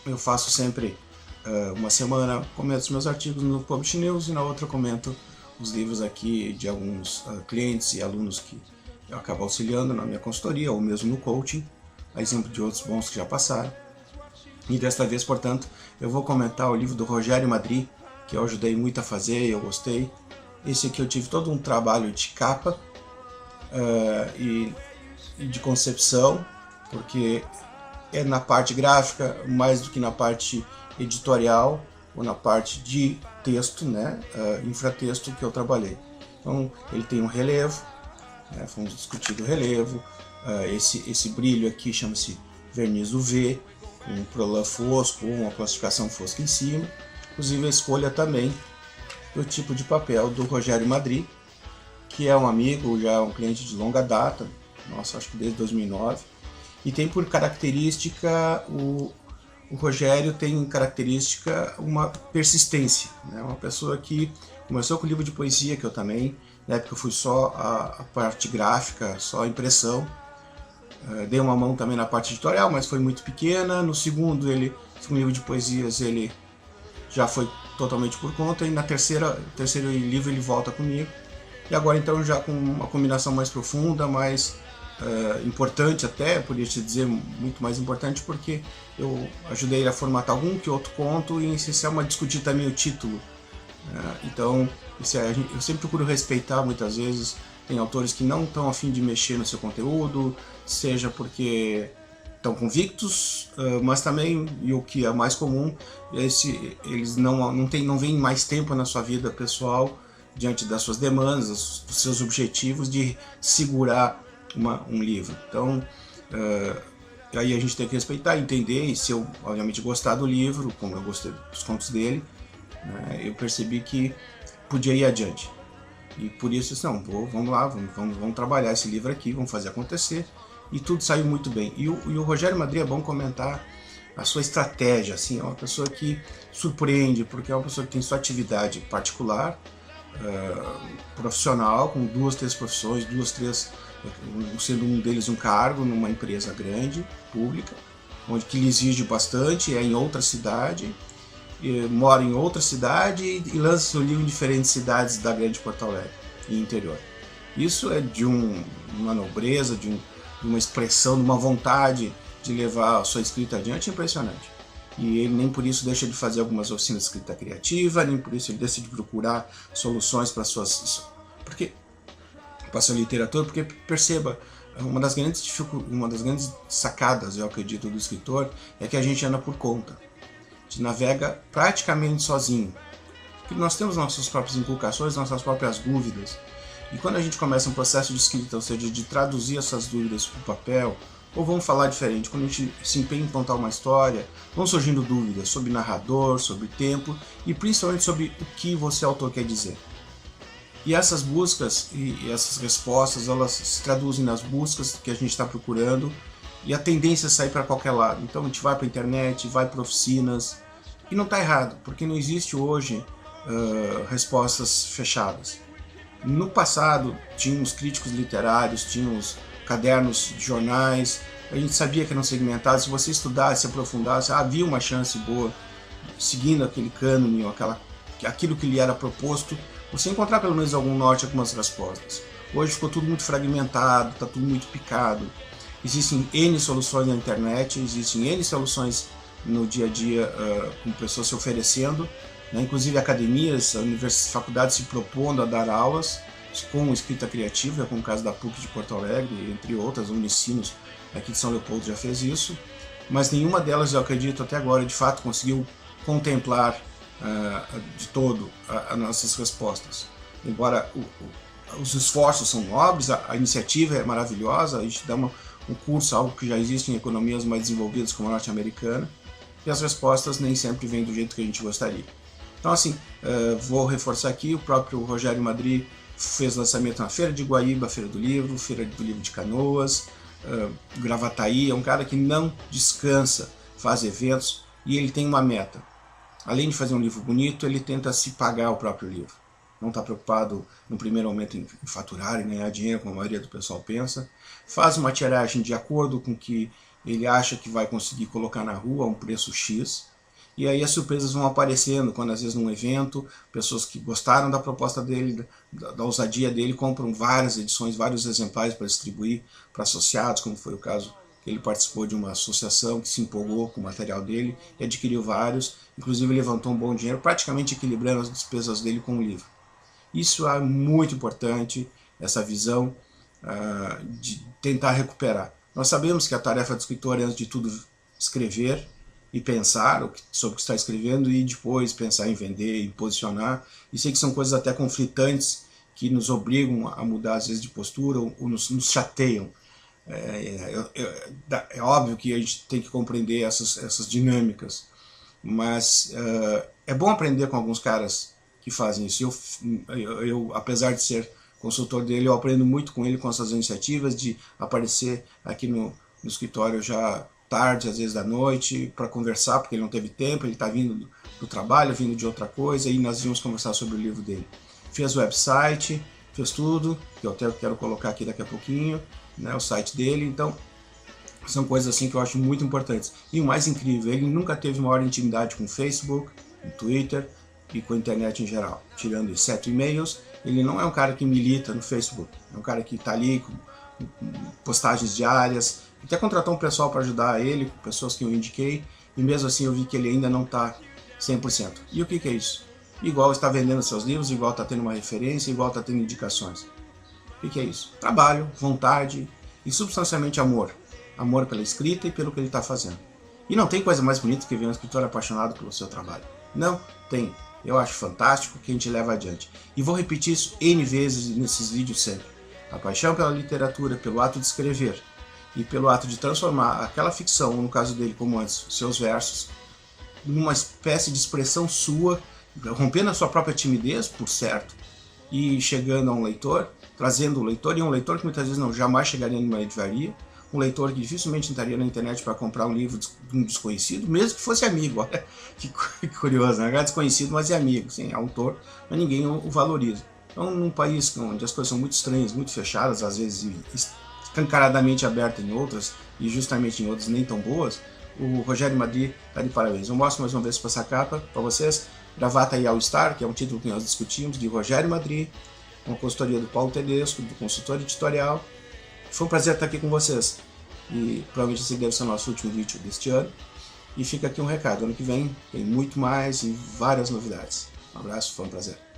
eu faço sempre uma semana, comento os meus artigos no Publish News e na outra comento os livros aqui de alguns clientes e alunos que eu acabo auxiliando na minha consultoria ou mesmo no coaching, a exemplo de outros bons que já passaram. E desta vez, portanto, eu vou comentar o livro do Rogério Madri, que eu ajudei muito a fazer e eu gostei. Esse aqui eu tive todo um trabalho de capa e de concepção, porque é na parte gráfica mais do que na parte editorial ou na parte de texto, né, infratexto que eu trabalhei. Então ele tem um relevo, né, fomos discutir o relevo, esse brilho aqui chama-se verniz UV, um prolan fosco ou uma classificação fosca em cima, inclusive a escolha também do tipo de papel do Rogério Madri, que é um amigo, já um cliente de longa data, nossa, acho que desde 2009, e tem por característica, o Rogério tem característica uma persistência, né? Uma pessoa que começou com o livro de poesia, que eu também, na época eu fui só a parte gráfica, só a impressão, dei uma mão também na parte editorial, mas foi muito pequena. No segundo livro de poesias ele já foi totalmente por conta, e na terceiro livro ele volta comigo, e agora então já com uma combinação mais profunda, mais importante até, poderia te dizer muito mais importante, porque eu ajudei ele a formatar algum que outro conto e em essencial a discutir também o título. Então eu sempre procuro respeitar, muitas vezes tem autores que não estão a fim de mexer no seu conteúdo, seja porque estão convictos, mas também, e o que é mais comum, eles não veem mais tempo na sua vida pessoal, diante das suas demandas, dos seus objetivos, de segurar um livro. Então, aí a gente tem que respeitar, entender, e se eu, obviamente, gostar do livro, como eu gostei dos contos dele, né, eu percebi que podia ir adiante. E por isso, não, vamos lá, vamos trabalhar esse livro aqui, vamos fazer acontecer. E tudo saiu muito bem. E o Rogério Madri é bom comentar a sua estratégia, assim, é uma pessoa que surpreende, porque é uma pessoa que tem sua atividade particular, profissional, com 2, 3 profissões, 2, 3, sendo um deles um cargo numa empresa grande, pública, onde que lhe exige bastante, é em outra cidade, mora em outra cidade e lança seu livro em diferentes cidades da grande Porto Alegre e interior. Isso é de uma nobreza, de uma expressão, de uma vontade de levar a sua escrita adiante impressionante. E ele nem por isso deixa de fazer algumas oficinas de escrita criativa, nem por isso ele deixa de procurar soluções para sua literatura, porque perceba, uma das grandes sacadas, eu acredito, do escritor é que a gente anda por conta. A gente navega praticamente sozinho. Porque nós temos nossas próprias inculcações, nossas próprias dúvidas. E quando a gente começa um processo de escrita, ou seja, de traduzir essas dúvidas para o papel, ou vamos falar diferente, quando a gente se empenha em contar uma história, vão surgindo dúvidas sobre narrador, sobre tempo e principalmente sobre o que você, autor, quer dizer. E essas buscas e essas respostas, elas se traduzem nas buscas que a gente está procurando, e a tendência é sair para qualquer lado. Então a gente vai para a internet, vai para oficinas, e não está errado, porque não existe hoje respostas fechadas. No passado, tínhamos críticos literários, tínhamos cadernos de jornais, a gente sabia que eram segmentados, se você estudasse, se aprofundasse, havia uma chance boa, seguindo aquele cânone, aquilo que lhe era proposto, você encontrar pelo menos algum norte, algumas respostas. Hoje ficou tudo muito fragmentado, está tudo muito picado. Existem N soluções na internet, existem N soluções no dia a dia, com pessoas se oferecendo, né? Inclusive academias, faculdades se propondo a dar aulas com escrita criativa, como o caso da PUC de Porto Alegre, entre outras, Unicinos aqui de São Leopoldo já fez isso, mas nenhuma delas, eu acredito, até agora, de fato, conseguiu contemplar de todo as nossas respostas. Embora os esforços são nobres, a iniciativa é maravilhosa, a gente dá um curso, algo que já existe em economias mais desenvolvidas como a norte-americana, e as respostas nem sempre vêm do jeito que a gente gostaria. Então, assim, vou reforçar aqui, o próprio Rogério Madri fez lançamento na Feira de Guaíba, Feira do Livro de Canoas, Gravataí, é um cara que não descansa, faz eventos, e ele tem uma meta. Além de fazer um livro bonito, ele tenta se pagar o próprio livro. Não está preocupado no primeiro momento em faturar e ganhar dinheiro, como a maioria do pessoal pensa. Faz uma tiragem de acordo com que ele acha que vai conseguir colocar na rua a um preço X, e aí as surpresas vão aparecendo, quando às vezes num evento, pessoas que gostaram da proposta dele, da ousadia dele, compram várias edições, vários exemplares para distribuir para associados, como foi o caso que ele participou de uma associação que se empolgou com o material dele e adquiriu vários, inclusive levantou um bom dinheiro, praticamente equilibrando as despesas dele com o livro. Isso é muito importante, essa visão de tentar recuperar. Nós sabemos que a tarefa do escritor é, antes de tudo, escrever e pensar sobre o que está escrevendo e depois pensar em vender, em posicionar. E sei que são coisas até conflitantes que nos obrigam a mudar às vezes de postura ou nos chateiam. É óbvio que a gente tem que compreender essas dinâmicas, mas é bom aprender com alguns caras que fazem isso. Eu, apesar de ser consultor dele, eu aprendo muito com ele, com essas iniciativas de aparecer aqui no escritório já tarde, às vezes da noite, para conversar, porque ele não teve tempo, ele está vindo do trabalho, vindo de outra coisa, e nós íamos conversar sobre o livro dele. Fez o website, fez tudo, que eu até quero colocar aqui daqui a pouquinho, né, o site dele. Então são coisas assim que eu acho muito importantes. E o mais incrível, ele nunca teve maior intimidade com o Facebook, com o Twitter e com a internet em geral. Tirando os 7 e-mails, ele não é um cara que milita no Facebook, é um cara que está ali com postagens diárias, até contratou um pessoal para ajudar ele, pessoas que eu indiquei, e mesmo assim eu vi que ele ainda não está 100%. E o que é isso? Igual está vendendo seus livros, igual está tendo uma referência, igual está tendo indicações. O que é isso? Trabalho, vontade e substancialmente amor. Amor pela escrita e pelo que ele está fazendo. E não tem coisa mais bonita que ver um escritor apaixonado pelo seu trabalho. Não tem. Eu acho fantástico que a gente leva adiante. E vou repetir isso N vezes nesses vídeos sempre. A paixão pela literatura, pelo ato de escrever e pelo ato de transformar aquela ficção, no caso dele como antes, seus versos, numa espécie de expressão sua, rompendo a sua própria timidez, por certo, e chegando a um leitor, trazendo o leitor, e um leitor que muitas vezes não jamais chegaria numa livraria, um leitor que dificilmente entraria na internet para comprar um livro de um desconhecido, mesmo que fosse amigo. Olha que curioso, né? É desconhecido, mas é amigo, sim, é autor, mas ninguém o valoriza. Então, num país onde as coisas são muito estranhas, muito fechadas, às vezes escancaradamente abertas em outras, e justamente em outras nem tão boas, o Rogério Madri está de parabéns. Eu mostro mais uma vez para essa capa para vocês, Gravata e All Star, que é um título que nós discutimos, de Rogério Madri, com a consultoria do Paulo Tedesco, do consultor editorial. Foi um prazer estar aqui com vocês, e provavelmente esse deve ser o nosso último vídeo deste ano. E fica aqui um recado, ano que vem tem muito mais e várias novidades. Um abraço, foi um prazer.